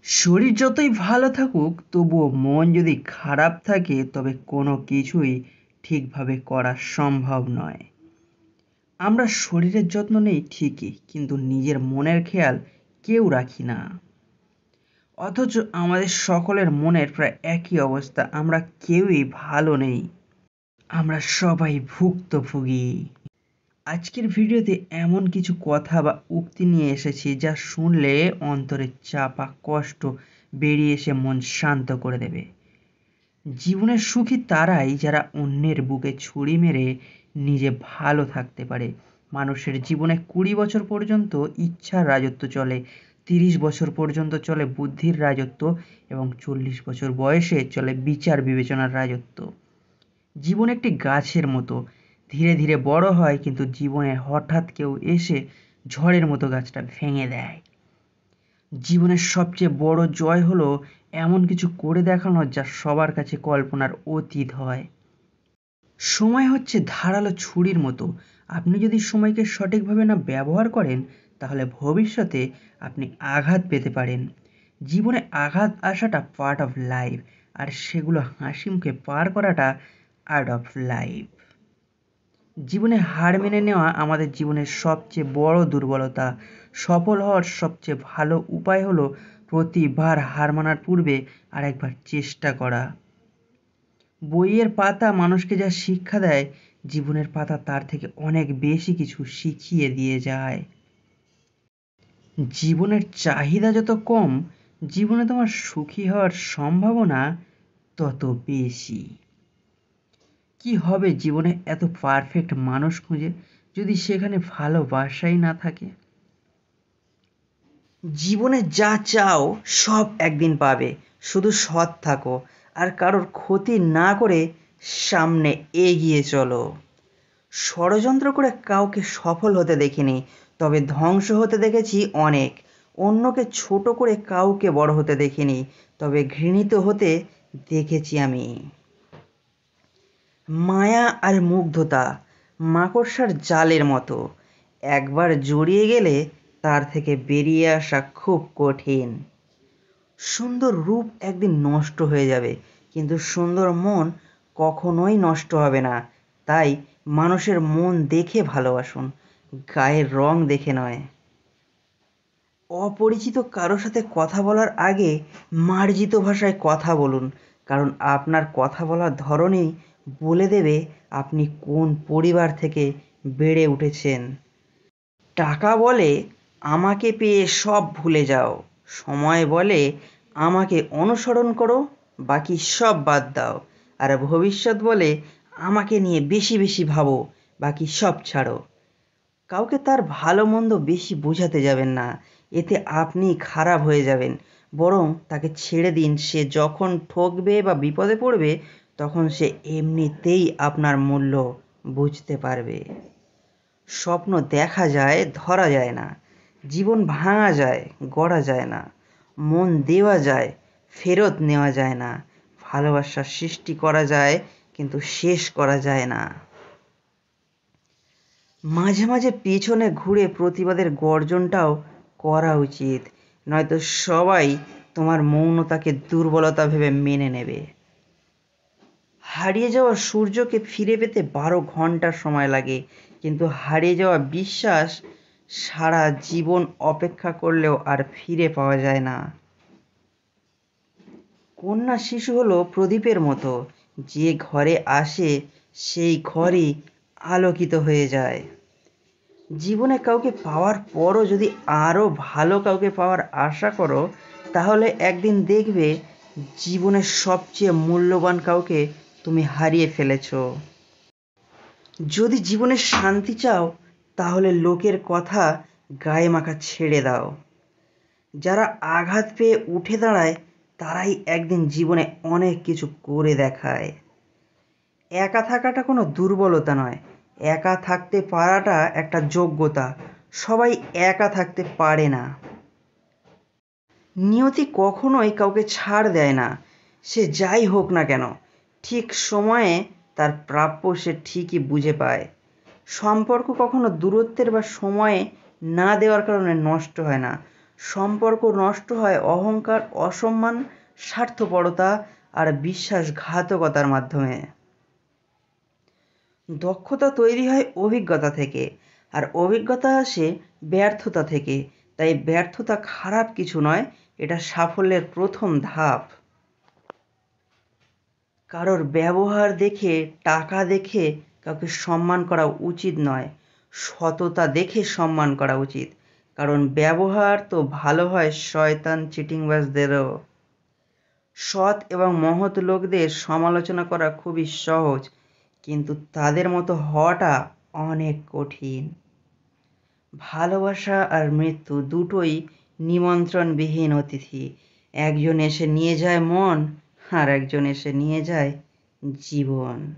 শরীর যতই ভালো থাকুক তবুও মন যদি খারাপ থাকে তবে কোনো কিছুই ঠিকভাবে করা সম্ভব নয়। আমরা শরীরের যত্ন নেই ঠিকই, কিন্তু নিজের মনের খেয়াল কেউ রাখি না। অথচ আমাদের সকলের মনের প্রায় একই অবস্থা, আমরা কেউই ভালো নেই। আমরা সবাই ভুক্তভোগী। আজকের ভিডিওতে এমন কিছু কথা বা উক্তি নিয়ে এসেছি যা শুনলে অন্তরের চাপা কষ্ট বেরিয়ে এসে মন শান্ত করে দেবে। জীবনের সুখী তারাই যারা অন্যের বুকে ছুরি মেরে নিজে ভালো থাকতে পারে। মানুষের জীবনে 20 বছর পর্যন্ত ইচ্ছার রাজত্ব চলে, 30 বছর পর্যন্ত চলে বুদ্ধির রাজত্ব এবং 40 বছর বয়সে চলে বিচার বিবেচনার রাজত্ব। জীবন একটি গাছের মতো, ধীরে ধীরে বড় হয়, কিন্তু জীবনে হঠাৎ কেউ এসে ঝড়ের মতো গাছটা ভেঙে দেয়। জীবনের সবচেয়ে বড় জয় হলো এমন কিছু করে দেখানো যা সবার কাছে কল্পনার অতীত হয়। সময় হচ্ছে ধারালো ছুরির মতো, আপনি যদি সময়কে সঠিকভাবে না ব্যবহার করেন তাহলে ভবিষ্যতে আপনি আঘাত পেতে পারেন। জীবনে আঘাত আসাটা পার্ট অফ লাইফ, আর সেগুলো হাসি মুখে পার করাটা আর্ট অফ লাইফ। জীবনে হার মেনে নেওয়া আমাদের জীবনের সবচেয়ে বড় দুর্বলতা। সফল হওয়ার সবচেয়ে ভালো উপায় হলো প্রতিবার হার মানার পূর্বে আরেকবার চেষ্টা করা। বইয়ের পাতা মানুষকে যা শিক্ষা দেয়, জীবনের পাতা তার থেকে অনেক বেশি কিছু শিখিয়ে দিয়ে যায়। জীবনের চাহিদা যত কম, জীবনে তোমার সুখী হওয়ার সম্ভাবনা তত বেশি। কি হবে জীবনে এত পারফেক্ট মানুষ খুঁজে, যদি সেখানে ভালোবাসাই না থাকে? জীবনে যা চাও সব একদিন পাবে, শুধু সৎ থাকো আর কারোর ক্ষতি না করে সামনে এগিয়ে চলো। ষড়যন্ত্র করে কাউকে সফল হতে দেখিনি, তবে ধ্বংস হতে দেখেছি অনেক। অন্যকে ছোট করে কাউকে বড় হতে দেখিনি, তবে ঘৃণিত হতে দেখেছি আমি। মায়া আর মুগ্ধতা মাকড়সার জালের মতো, একবার জড়িয়ে গেলে তার থেকে বেরিয়ে আসা খুব কঠিন। সুন্দর রূপ একদিন নষ্ট হয়ে যাবে, কিন্তু সুন্দর মন কখনোই নষ্ট হবে না। তাই মানুষের মন দেখে ভালোবাসুন, গায়ের রং দেখে নয়। অপরিচিত কারোর সাথে কথা বলার আগে মার্জিত ভাষায় কথা বলুন, কারণ আপনার কথা বলার ধরনই বলে দেবে আপনি কোন পরিবার থেকে বেড়ে উঠেছেন। টাকা বলে আমাকে পেয়ে সব ভুলে যাও, সময় বলে আমাকে অনুসরণ করো, বাকি সব বাদ দাও, আর ভবিষ্যৎ বলে আমাকে নিয়ে বেশি বেশি ভাবো, বাকি সব ছাড়ো। কাউকে তার ভালো মন্দ বেশি বোঝাতে যাবেন না, এতে আপনি খারাপ হয়ে যাবেন। বরং তাকে ছেড়ে দিন, সে যখন ঠকবে বা বিপদে পড়বে তখন সে এমনিতেই আপনার মূল্য বুঝতে পারবে। স্বপ্ন দেখা যায়, ধরা যায় না। জীবন ভাঙা যায়, গড়া যায় না। মন দেওয়া যায়, ফেরত নেওয়া যায় না। ভালোবাসা সৃষ্টি করা যায়, কিন্তু শেষ করা যায় না। মাঝে মাঝে পেছনে ঘুরে প্রতিবাদের গর্জনটাও করা উচিত, নয়তো সবাই তোমার মৌনতাকে দুর্বলতা ভেবে মেনে নেবে। হারিয়ে যাওয়া সূর্যকে ফিরে পেতে 12 ঘন্টা সময় লাগে, কিন্তু হারিয়ে যাওয়া বিশ্বাস সারা জীবন অপেক্ষা করলেও আর ফিরে পাওয়া যায় না। কন্যা শিশু হলো প্রদীপের মতো, যে ঘরে আসে সেই ঘরই আলোকিত হয়ে যায়। জীবনে কাউকে পাওয়ার পরও যদি আরও ভালো কাউকে পাওয়ার আশা করো, তাহলে একদিন দেখবে জীবনের সবচেয়ে মূল্যবান কাউকে তুমি হারিয়ে ফেলেছো। যদি জীবনে শান্তি চাও তাহলে লোকের কথা গায়ে মাখা ছেড়ে দাও। যারা আঘাত পেয়ে উঠে দাঁড়ায় তারাই একদিন জীবনে অনেক কিছু করে দেখায়। একা থাকাটা কোনো দুর্বলতা নয়, একা থাকতে পারাটা একটা যোগ্যতা। সবাই একা থাকতে পারে না। নিয়তি কখনোই কাউকে ছাড় দেয় না, সে যাই হোক না কেন। ঠিক সময়ে তার প্রাপ্য সে ঠিকই বুঝে পায়। সম্পর্ক কখনো দূরত্বের বা সময়ে না দেওয়ার কারণে নষ্ট হয় না, সম্পর্ক নষ্ট হয় অহংকার, অসম্মান, স্বার্থপরতা আর বিশ্বাসঘাতকতার মাধ্যমে। দক্ষতা তৈরি হয় অভিজ্ঞতা থেকে, আর অভিজ্ঞতা আসে ব্যর্থতা থেকে। তাই ব্যর্থতা খারাপ কিছু নয়, এটা সাফল্যের প্রথম ধাপ। কারোর ব্যবহার দেখে, টাকা দেখে কাউকে সম্মান করা উচিত নয়, সততা দেখে সম্মান করা উচিত। কারণ ব্যবহার তো ভালো হয় শয়তান চিটিংবাজদেরও। সৎ এবং মহৎ লোকদের সমালোচনা করা খুবই সহজ, কিন্তু তাদের মতো হওয়াটা অনেক কঠিন। ভালোবাসা আর মৃত্যু দুটোই নিমন্ত্রণবিহীন অতিথি। একজন এসে নিয়ে যায় মন, আর একজন এসে নিয়ে যায় জীবন।